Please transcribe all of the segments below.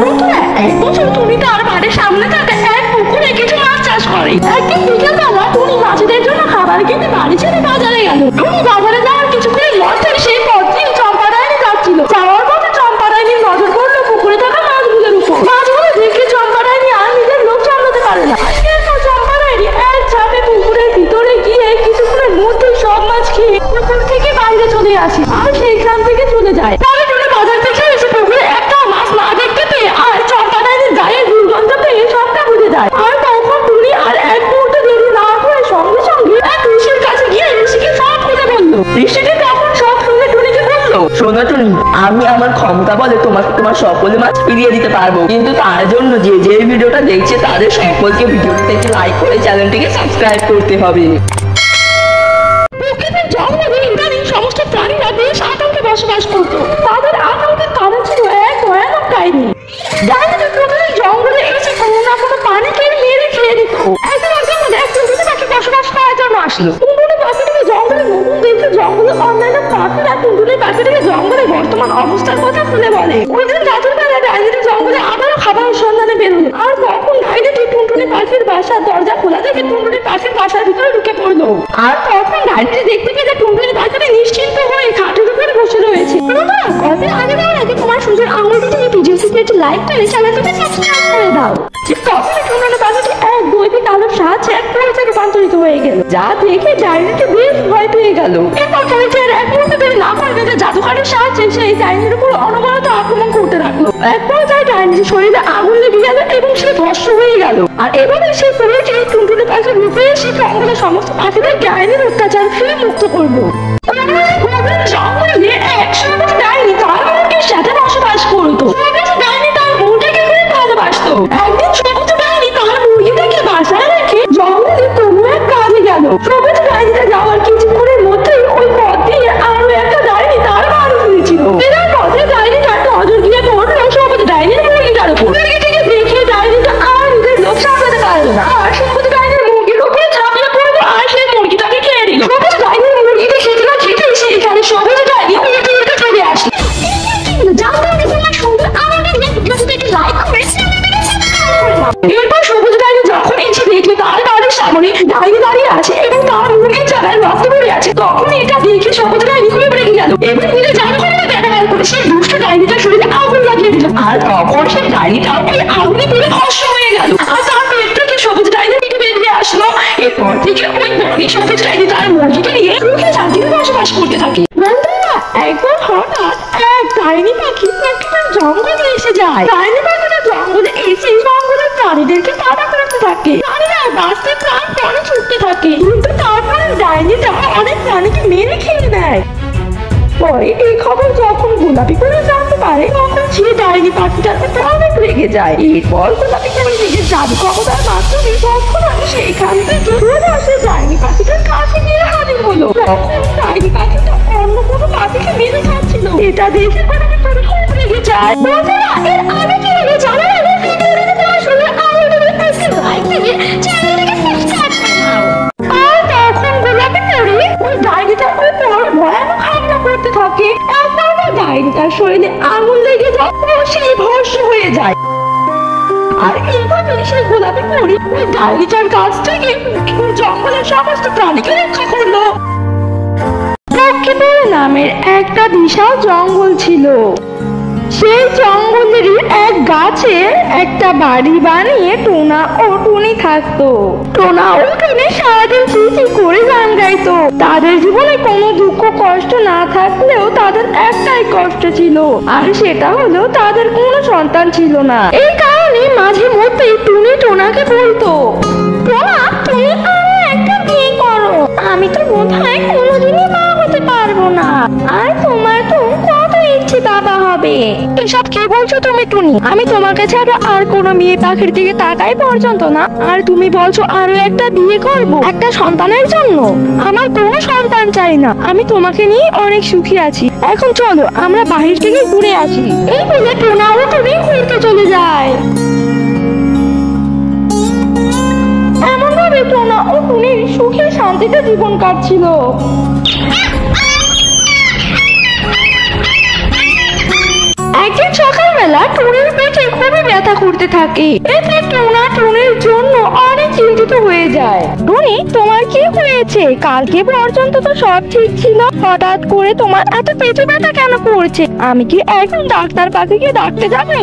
বন্ধুরা, এক বছর টুনি তার বাড়ির সামনে থাকা এক পুকুরে কিছু মাছ চাষ করে। একদিন বিকেলবেলা টুনি মাছেদের জন্য খাবার কিনতে বাড়ি ছেড়ে বাজারে গেল। টুনি বাজারে যাওয়ার কিছুক্ষণের মধ্যে সেই পথ দিয়ে চম্পা ডাইনি যাচ্ছিল। যাওয়ার পথে চম্পা ডাইনির নজর পড়লো পুকুরে থাকা মাছগুলোর উপর। মাছগুলো দেখে চম্পা ডাইনি আর নিজের লোভ সামলাতে পারে না। চম্পা ডাইনি এক ঝাঁপে পুকুরের ভিতরে গিয়ে কিছুক্ষণের মধ্যে সব মাছ খেয়ে পুকুর থেকে বাইরে চলে আসে আর সেইখান থেকে চলে যায়। পরে টুনি বাজার থেকে এসে পুকুরে একটা মাছ না দেখতে পেয়ে আর চম্পা ডাইনির গায়ে দুর্গন্ধ পেয়ে সবটা বুঝে যায়। আর তখন টুনি আর এক মুহূর্তে দেরি না করে সঙ্গে সঙ্গে এক ঋষির কাছে গিয়ে ঋষিকে সব খুলে বললো। ঋষিকে তখন সব শুনে টুনিকে বললো, শোনো টুনি, আমি আমার ক্ষমতা বলে তোমাকে তোমার সকল মাছ ফিরিয়ে দিতে পারবো, কিন্তু তার জন্য যে যে ভিডিওটা দেখছে তাদের সকলকে ভিডিওটিতে লাইক করে চ্যানেলটিকে সাবস্ক্রাইব করতে হবে। প্রকৃতির জঙ্গলে ইদানিং সমস্ত প্রাণীরা বেশ আতঙ্কে বসবাস করতো। তাদের আতঙ্কের কারণ ছিল এক ভয়ানক ডাইনি। ডাইনিটা প্রতিদিন জঙ্গলে এসে কোনো না কোনো প্রাণীকে মেরে খেয়ে দিত। একদিন এক টুনটুনি পাখি বসবাস করার জন্য আসলো। টুনটুনি পাখিটিকে জঙ্গলে নতুন দেখে জঙ্গলের অন্যান্য পাখিরা টুনটুনি পাখিটিকে জঙ্গলের বর্তমান অবস্থার কথা খুলে বলে। ওই দিন রাতের বেলা ডাইনিটি জঙ্গলে আবারও খাবারের সন্ধানে বেরোলো। আর তখন ডাইনিটি টুনটুনি পাখির বাসার দরজা খোলা দেখে টুনটুনি পাখির বাসার ভিতরে ঢুকে পড়লো। আর তখন ডাইনিটি দেখতে পেয়ে টুনটুনি পাখিটি নিশ্চিন্ত হয়ে খাটের উপরে বসে রয়েছে। গল্পের আগে যাওয়ার আগে তোমার সুন্দর আঙুলটি থেকে ভিডিও একটি লাইক করে চ্যানেলটিকে সাবস্ক্রাইব করে দাও। ঠিক তখনই টুনটুনি পাখিটি এক দৈবিক আলোর সাহায্যে এক পরিচয়ে রূপান্তরিত হয়ে গেল, যা দেখে ডাইনিটি বেশ ভয় পেয়ে গেল। এরপর পরিচয়ের এক মুহূর্তে দেরি না করে বেঁধে জাদুঘরের সাহায্যে সেই ডাইনির উপর অনবরত আক্রমণ করতে লাগলো। এক পর্যায়ে ডাইনির শরীরে আগুন লেগে গেল এবং সে ভস্ম হয়ে গেল। আর এভাবে সে পরিচয় টুনটুনি পাখির রূপে এসে জঙ্গলের সমস্ত পাখিদের ডাইনির অত্যাচার ফিরে মুক্ত করলো। জঙ্গলে এক সবুজ ডাইনি তার মুরগির সাথে বসবাস করতো। সবুজ ডাইনি তার মুরগিকে খুব ভালোবাসতো। একদিন সবুজ ডাইনি তার মুরগিটাকে বাসায় রেখে জঙ্গলে কোনো এক কাজে গেল। সবুজ ডাইনিটা যাওয়ার কিছুক্ষণের মধ্যেই ওই পথ দিয়ে আরো একটা ডাইনি তার বাড়ি ফিরেছিল। ফেরার পথে ডাইনিটার নজর গিয়ে পড়লো সবুজ ডাইনির মুরগিটার উপর। মুরগিটিকে দেখে ডাইনিটা আর নিজের লোভ সামলাতে পারলো না আর সবুজ ডাইনির মুরগির উপরে ঝাঁপিয়ে পড়লো আর সেই মুরগিটাকে খেয়ে দিল। সবুজ ডাইনির মুরগিটি সেটা খেতে সেখানে সবুজ ডাইনি উল্টে উল্টে চলে আসলো। এরপর সবুজ ডাইনি যখন এসে দেখলো তার বাড়ির সামনে ডাইনি দাঁড়িয়ে আছে এবং তার মুরগির চালায় রক্ত পড়ে আছে, তখন এটা দেখে সবুজ ডাইনি খুবই রেগে গেল। এবার নিজে জাদুঘরে ব্যবহার করে সেই দুষ্ট ডাইনিটার শরীরে আগুন লাগিয়ে দিল। আর তখন সেই ডাইনিটা ওই আগুনে পুরো ভস্ম হয়ে গেল আর তার পেট থেকে সবুজ ডাইনি পিঠে বেরিয়ে আসলো। এরপর থেকে ওই বড়ি সবুজ ডাইনি তার মুরগিকে নিয়ে সুখে শান্তিতে বসবাস করতে থাকে। একবার হঠাৎ এক ডাইনি পাখি প্রকৃতির জঙ্গলে এসে যায়। ডাইনি পাখিটা জঙ্গলে এসে জঙ্গলের প্রাণীদেরকে তাড়া করতে থাকে। প্রাণীরা বাঁচতে প্রাণপণে ছুটতে থাকে, কিন্তু তারপরে ডাইনিটা অনেক প্রাণীকে মেরে খেয়ে নেয়। পরে এই খবর যখন গোলাপি করে জানতে পারে তখন সে ডাইনি পাখিটার উপর অনেক রেগে যায়। এরপর গোলাপি করে নিজের জাদু ক্ষমতার মাধ্যমে তৎক্ষণাৎ সেইখান থেকে চলে আসে ডাইনি পাখিটার কাছে গিয়ে হাজির হলো। তখন ডাইনি পাখিটা অন্য কোনো পাখিকে মেরে খাচ্ছিল। এটা দেখে গোলাপি করে খুব রেগে যায়। বন্ধুরা, এর আগে কি রেগে জানার আগে ভিডিওটিতে দেওয়া শুনে আরেকটা লাইক দিয়ে চ্যানেলটিকে সাবস্ক্রাইব করে নাও। আর তখন গোলাপি করে ওই ডাইনিটার উপর ভয়ানক হামলা করতে থাকে। একবার ডাইনিটার শরীরে আগুন লেগে যায় ও সেই ভস্ম হয়ে যায়। আর এইভাবে সেই গোলাপি পরি ওই ডাইনিটার কাছ থেকে জঙ্গলের সমস্ত প্রাণীকে রক্ষা করলো। লক্ষ্মীপুর নামের একটা বিশাল জঙ্গল ছিল। সেই জঙ্গলেরই এক গাছে একটা বাড়ি বানিয়ে টোনা ও টুনি থাকতো। টোনা ও টুনি সারাদিন চিঠি করে গান গাইতো। তাদের জীবনে কোনো দুঃখ কষ্ট না থাকলেও তাদের একটাই কষ্ট ছিল, আর সেটা হলো তাদের কোনো সন্তান ছিল না। এই কারণে মাঝে মধ্যেই টুনি টোনাকে বলতো, টোনা তুমি আরো একটা বিয়ে করো, আমি তো বোধহয় কোনোদিনই মা হতে পারবো না, আর তোমার তো কত ইচ্ছে বাবা হবে। এসব কি বলছো তুমি টুনি? আমি তোমাকে ছাড়া আর কোনো মেয়ে পাখির দিকে তাকাই পর্যন্ত না, আর তুমি বলছো আরো একটা বিয়ে করবো একটা সন্তানের জন্য? আমার কোনো সন্তান চাই না, আমি তোমাকে নিয়ে অনেক সুখী আছি। এখন চলো আমরা বাহির থেকে ঘুরে আসি। এই বলে টোনা ও টুনি ঘুরতে চলে যায়। এমন ভাবে টোনা ও টুনির সুখে শান্তিতে জীবন কাটছিল। একদিন সকালবেলা সকালবেলা টুনির পেটে খুবই ব্যথা করতে থাকে। এতে টোনা টুনির জন্য অনেক চিন্তিত হয়ে যায়। টুনি, তোমার কি হয়েছে? কালকে পর্যন্ত তো সব ঠিক ছিল, হঠাৎ করে তোমার এত পেটে ব্যথা কেন করছে? আমি কি এখন ডাক্তার পাখি গিয়ে ডাকতে যাবো?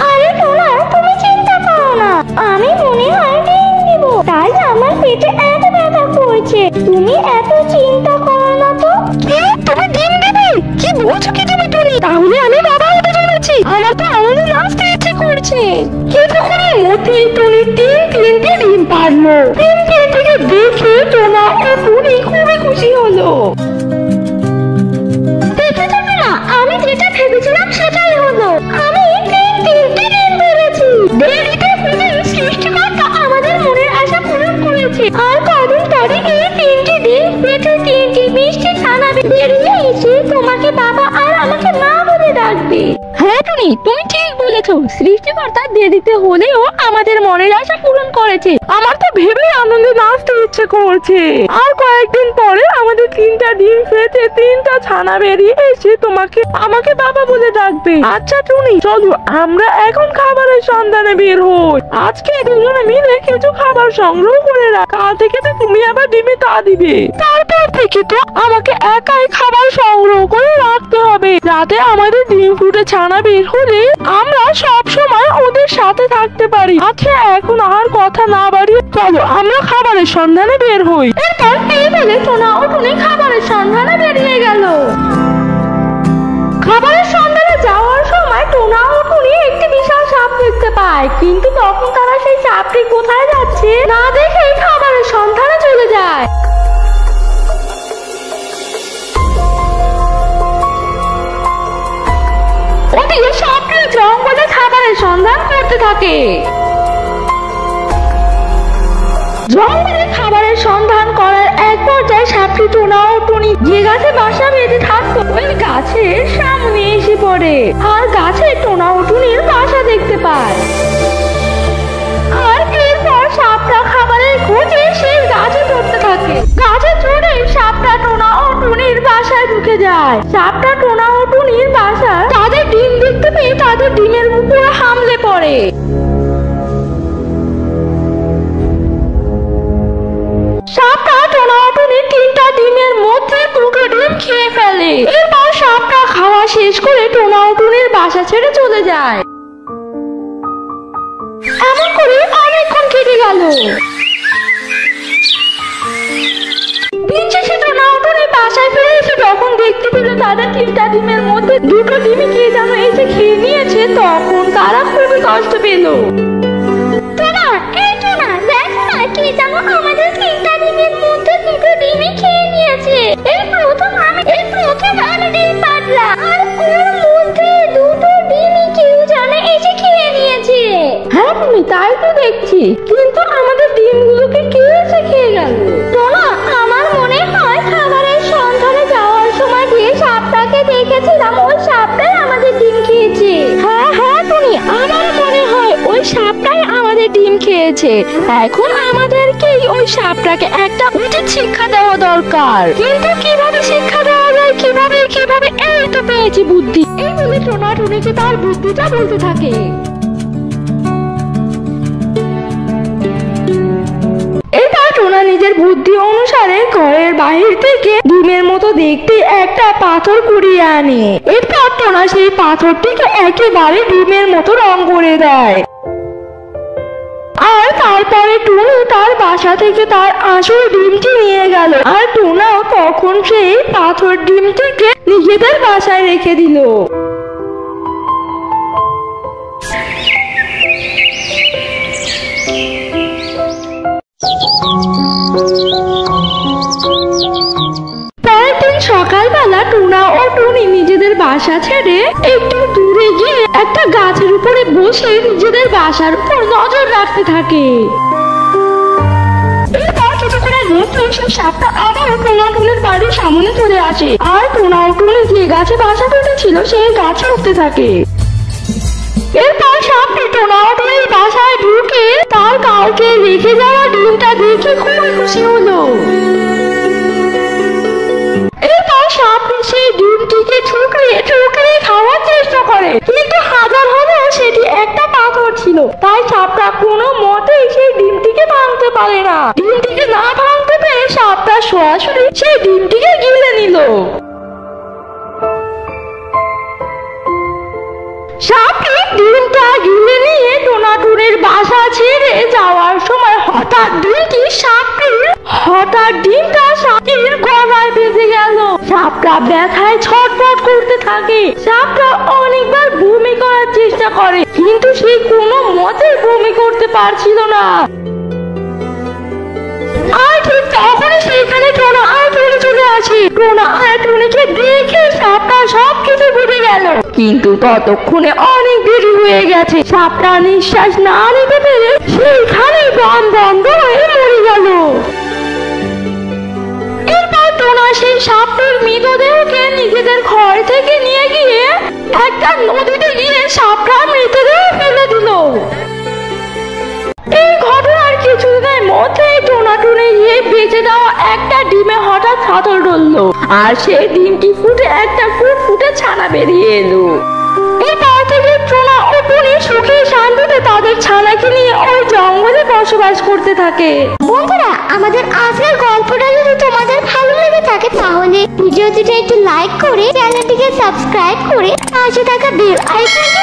আরে টোনা, তুমি চিন্তা করো না, আমি মনে হয় ডিম দিব, তাই আমার পেটে এত ব্যথা করছে। তুমি এত চিন্তা করো না তো। তুমি ডিম দেবে? কি বলছো কি তুমি টুনি? তাহলে আমি বাবা হতে চলেছি। আমার তো আনন্দে নাচতে ইচ্ছে করছে। কিছুক্ষণের মধ্যেই টুনি তিনটে ডিম পারলো। ডিমকে দেখে টোনা ও টুনি খুবই খুশি হলো। দেখেছো না, আমি যেটা ভেবেছিলাম সেটাই হলো। আমি তিনটে ডিম পেরেছি। দেরিতে হলেও সৃষ্টিকর্তা আমাদের মনের আশা পূরণ করেছে। আর কদিন পরে এই তিনটে ডিম পেটে তিনটি মিষ্টি ছানা বেরিয়ে এসে তোমাকে বাবা আর আমাকে মা বলে ডাকবে। হ্যাঁ টুনি, তুমি ঠিক বলেছো। সৃষ্টিকর্তা দেরিতে হলেও আমাদের মনের আশা পূরণ করেছে। আমার তো ভেবে আনন্দে নাচতে ইচ্ছে করছে। আর কয়েকদিন পরে আমাদের তিনটা ডিম ফেটে তিনটা ছানা বেরিয়ে এসে আমাকে বাবা বলে ডাকবে। আচ্ছা টুনি, চলো আমরা এখন খাবারের সন্ধানে বের হই। আজকে দুজনে মিলে কিছু খাবার সংগ্রহ করে রাখ। কাল থেকে তো তুমি আবার ডিমে তা দিবে। তারপর থেকে তো আমাকে একাই খাবার সংগ্রহ করে রাখতে হবে, যাতে আমাদের ডিম ফুটে ছানা বের হলে আমরা সব সময় ওদের সাথে থাকতে পারি। আচ্ছা, এখন আর কথা না বাড়িয়ে চলো আমরা খাবারের সন্ধানে বের হই। এরপর এই বলে টোনা ও টুনি খাবারের সন্ধানে বেরিয়ে গেল। খাবারের সন্ধানে যাওয়ার সময় টোনা ও টুনি একটি বিশাল সাপ দেখতে পায়, কিন্তু তখন তারা সেই সাপটি কোথায় যাচ্ছে না দেখে খাবারের সন্ধানে চলে যায়। ওদিকে সাপটি জঙ্গলে খাবারের সন্ধান করতে থাকে। জঙ্গলে খাবারের সন্ধান করার এক পর্যায়ে সাপটি টোনা ও টুনি যে গাছে বাসা বেঁধে থাকতো ওই গাছের সামনে এসে পড়ে। আর গাছে টোনা ও টুনির বাসা দেখতে পায়। আর এরপর সাপটা খাবারের খোঁজে সেই গাছে চড়তে থাকে। গাছে চড়ে সাপটা টোনা ও টুনির বাসায় ঢুকে যায়। সাপটা টোনা ও টুনির বাসায় তাদের ডিম দেখতে পেয়ে তাদের ডিমের উপরে হামলে পড়ে। সাপটা টোনা ও টুনির তিনটা ডিমের মধ্যে দুটো ডিম খেয়ে ফেলে। এরপর সাপটা খাওয়া শেষ করে টোনা ও টুনির বাসা ছেড়ে চলে যায়। এমন করে অনেকক্ষণ কেটে গেল। দিন শেষে টোনা ও টুনি বাসায় ফিরে এসে যখন দেখতে পেল তাদের তিনটা ডিমের মধ্যে দুটো ডিমই কে যেন এসে খেয়ে নিয়েছে, তখন তারা খুবই কষ্ট পেল। টোনা, এই টোনা, দেখো না, কে যেন আমাদের তিনটা ডিমের মধ্যে দুটো ডিমই খেয়ে নিয়েছে। এই প্রথম আমি ডিম পারলাম, আর ওর মধ্যে দুটো ডিমই কেউ যেন এসে খেয়ে নিয়েছে। হ্যাঁ তুমি, তাই তো দেখছি, কিন্তু আমাদের ডিমগুলোকে কে এসে খেয়ে গেল? টোনা, আমার মনে হয় খাবারের সন্ধানে যাওয়ার সময় যে সাপটাকে দেখেছিলাম ওই সাপটাই আমাদের ডিম খেয়েছে। হ্যাঁ হ্যাঁ টুনি, আমার মনে হয় ওই সাপটাই আমাদের ডিম খেয়েছে। এখন আমাদেরকেই ওই সাপটাকে একটা উচিত শিক্ষা দেওয়া দরকার। কিন্তু কিভাবে শিক্ষা দেওয়া যায়? কিভাবে এই তো পেয়েছি বুদ্ধি। এই বলে টোনা টুনিকে তার বুদ্ধিটা বলতে থাকে। এরপর টোনা নিজের বুদ্ধি অনুসারে ঘরের বাহির থেকে ডিমের মতো দেখতে একটা পাথর কুড়িয়ে আনে। এরপর টোনা সেই পাথরটিকে একেবারে ডিমের মতো রং করে দেয়। আর তারপরে টুনি তার বাসা থেকে তার আসল ডিমটি নিয়ে গেল। আর টোনাও তখন সেই পাথর ডিমটিকে নিজেদের বাসায় রেখে দিল। পরের দিন সকালবেলা টোনা ও টুনি নিজেদের বাসা ছেড়ে একটু দূরে গিয়ে একটা গাছের উপরে বসে নিজেদের বাসার উপর নজর রাখতে থাকে। এরপর কিছুক্ষণের মধ্যে সেই সাপটা আবারও টোনা টুনির বাড়ির সামনে চলে আসে। আর টোনা ও টুনি যে গাছে বাসা বেঁধেছিল সেই গাছে উঠতে থাকে। এরপর সাপটি টোনা ও টুনির বাসায় ঢুকে তার কাউকে রেখে যাওয়া ডিমটা দেখে খুবই খুশি হলো। এরপর সাপটি সেই ডিমটিকে ঠুকরিয়ে খাওয়ার চেষ্টা করে, কিন্তু হাজার সেটি একটা পাথর ছিল, তাই সাপটা কোনো মতেই সেই ডিমটিকে ভাঙতে পারে না। ডিমটিকে না ভাঙতে পেরে সাপটা সরাসরি সেই ডিমটিকে গিলে নিল। সাপটি ডিমটা গিলে নিয়ে টোনাটুনির বাসা ছেড়ে যাওয়ার সময় হঠাৎ ডিমটা সাপটির গলায় বেঁধে গেল। সাপটা ব্যথায় ছটফট করতে থাকে। সাপটা অনেকবার বমি করার চেষ্টা করে, কিন্তু সে কোনো মতে বমি করতে পারছিল না। আর ঠিক তখনই সেখানে টোনা আর টুনি চলে আসে। টোনা আর টুনিকে দেখে সাপটা সবকিছু বুঝে গেল, কিন্তু ততক্ষণে অনেক দেরি হয়ে গেছে। সাপটা নিঃশ্বাস না নিতে পেরে সেইখানে দম বন্ধ হয়ে মরে গেল। এরপর টোনা সেই সাপটির মৃতদেহকে নিজেদের ঘর থেকে নিয়ে গিয়ে একটা নদীতে গিয়ে সাপটার মৃতদেহ ফেলে দিল। এই ঘটনার কিছুদিনের মধ্যেই টোনাটুনি গিয়ে বেঁচে দেওয়া একটা ডিমে হঠাৎ ফাটল ধরলো, আর সেই ডিমটি ফুটে একটা ফুটফুটে ছানা বেরিয়ে এলো। এরপর থেকে টোনা ও টুনি সুখে শান্তিতে তাদের ছানাকে নিয়ে ওই জঙ্গলে বসবাস করতে থাকে। বন্ধুরা, আমাদের আজকের গল্পটা যদি তোমাদের ভালো লেগে থাকে তাহলে ভিডিওটিতে একটু লাইক করে চ্যানেলটিকে সাবস্ক্রাইব করে পাশে থাকা বেল আইকনটি